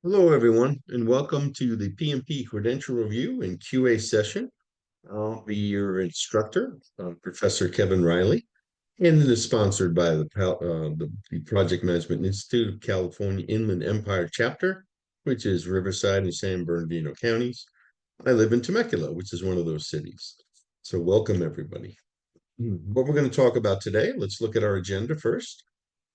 Hello, everyone, and welcome to the PMP Credential Review and QA session. I'll be your instructor, Professor Kevin Reilly, and it is sponsored by the Project Management Institute of California Inland Empire Chapter, which is Riverside and San Bernardino counties. I live in Temecula, which is one of those cities. So welcome, everybody. What we're going to talk about today, let's look at our agenda first.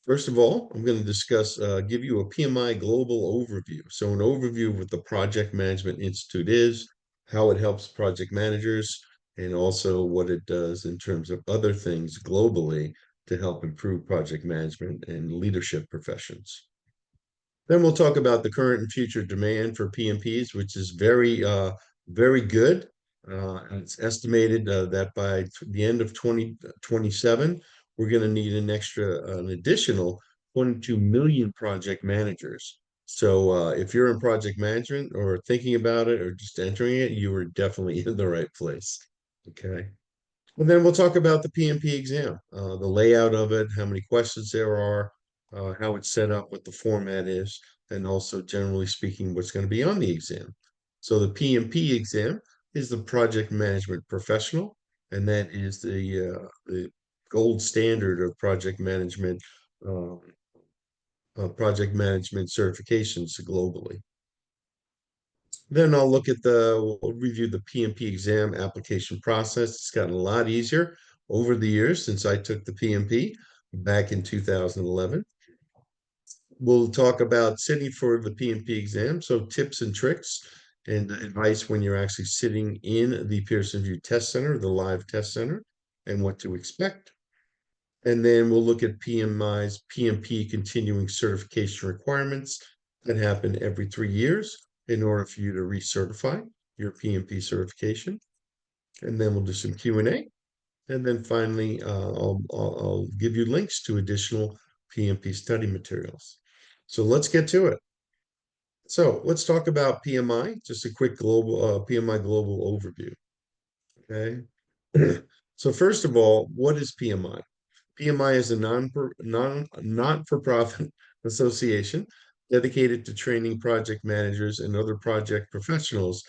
First of all, I'm going to give you a PMI global overview. So an overview of what the Project Management Institute is, how it helps project managers, and also what it does in terms of other things globally to help improve project management and leadership professions. Then we'll talk about the current and future demand for PMPs, which is very good. It's estimated that by the end of 2027, we're going to need an additional 22 million project managers. So if you're in project management or thinking about it or just entering it, you are definitely in the right place. Okay. And then we'll talk about the PMP exam, the layout of it, how many questions there are, how it's set up, what the format is, and also generally speaking, what's going to be on the exam. So the PMP exam is the Project Management Professional, and that is the gold standard of uh, project management certifications globally. Then we'll review the PMP exam application process. It's gotten a lot easier over the years since I took the PMP back in 2011. We'll talk about sitting for the PMP exam, so tips and tricks and advice when you're actually sitting in the Pearson VUE Test Center, the live test center, and what to expect. And then we'll look at PMI's PMP continuing certification requirements that happen every 3 years in order for you to recertify your PMP certification. And then we'll do some Q&A. And then finally, I'll give you links to additional PMP study materials. So let's get to it. So let's talk about PMI, just a quick PMI global overview. Okay. So first of all, what is PMI? PMI is a not-for-profit association dedicated to training project managers and other project professionals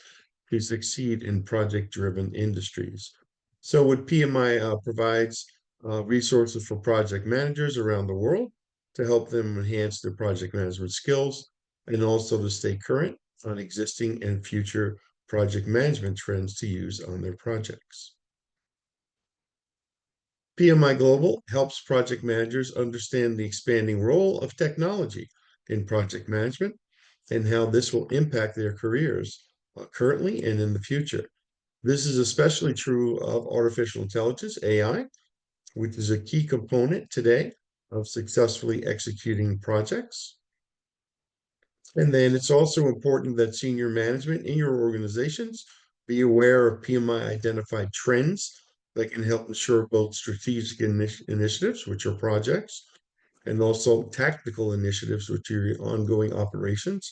to succeed in project-driven industries. So what PMI provides resources for project managers around the world to help them enhance their project management skills and also to stay current on existing and future project management trends to use on their projects. PMI Global helps project managers understand the expanding role of technology in project management and how this will impact their careers currently and in the future. This is especially true of artificial intelligence, AI, which is a key component today of successfully executing projects. And then it's also important that senior management in your organizations be aware of PMI identified trends that can help ensure both strategic initiatives, which are projects, and also tactical initiatives, which are your ongoing operations,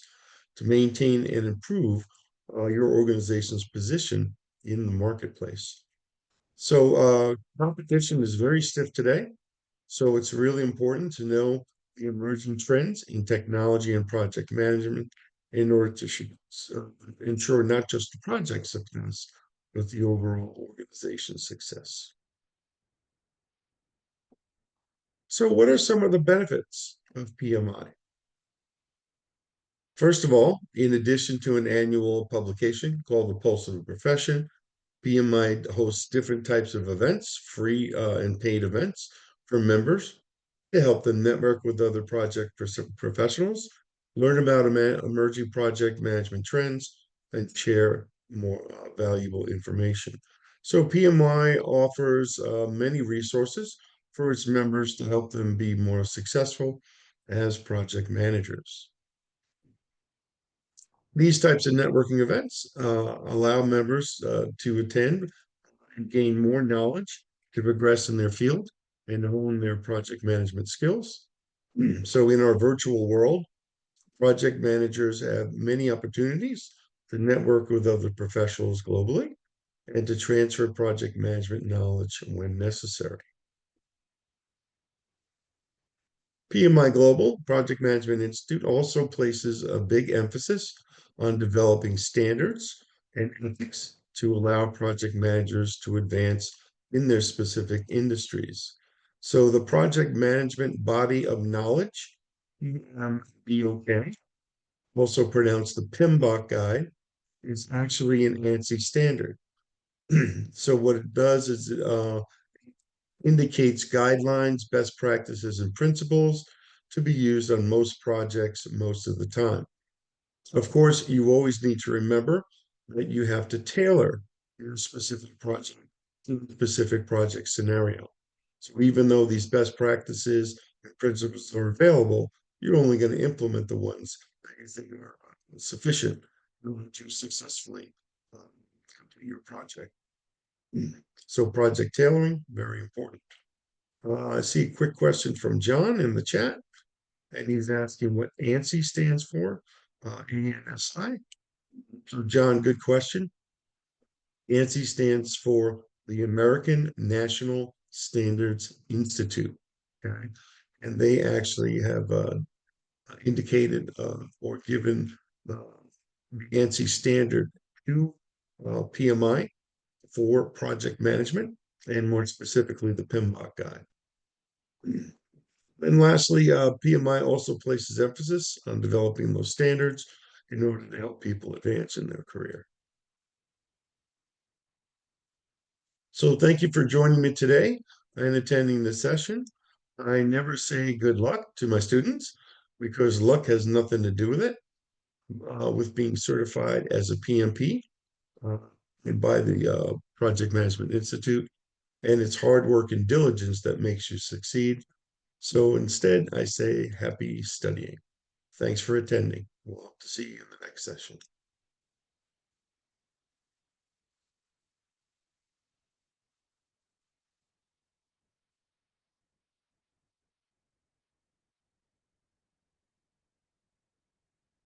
to maintain and improve your organization's position in the marketplace. So competition is very stiff today. So it's really important to know the emerging trends in technology and project management in order to ensure not just the project success, but the overall organization success. So what are some of the benefits of PMI? First of all, in addition to an annual publication called The Pulse of the Profession, PMI hosts different types of events, free and paid events for members to help them network with other project professionals, learn about emerging project management trends, and share more valuable information. So PMI offers many resources for its members to help them be more successful as project managers. These types of networking events allow members to attend and gain more knowledge to progress in their field and hone their project management skills. So, in our virtual world, project managers have many opportunities to network with other professionals globally and to transfer project management knowledge when necessary. PMI Global, Project Management Institute, also places a big emphasis on developing standards and ethics to allow project managers to advance in their specific industries. So the project management body of knowledge, BOK, also pronounced the PMBOK guide, is actually an ANSI standard. So what it does is indicates guidelines, best practices, and principles to be used on most projects most of the time. Of course, you always need to remember that you have to tailor your specific project to the specific project scenario. So even though these best practices and principles are available, you're only going to implement the ones that you think are sufficient in order to successfully complete your project. So project tailoring, very important. I see a quick question from John in the chat, and he's asking what ANSI stands for. ANSI. So, John, good question. ANSI stands for the American National Standards Institute. Okay. And they actually have indicated or given the ANSI standard to PMI for project management, and more specifically, the PMBOK guide. And lastly, PMI also places emphasis on developing those standards in order to help people advance in their career. So thank you for joining me today and attending the session. I never say good luck to my students because luck has nothing to do with it, with being certified as a PMP and by the Project Management Institute. And it's hard work and diligence that makes you succeed. So instead, I say happy studying. Thanks for attending. We'll hope to see you in the next session.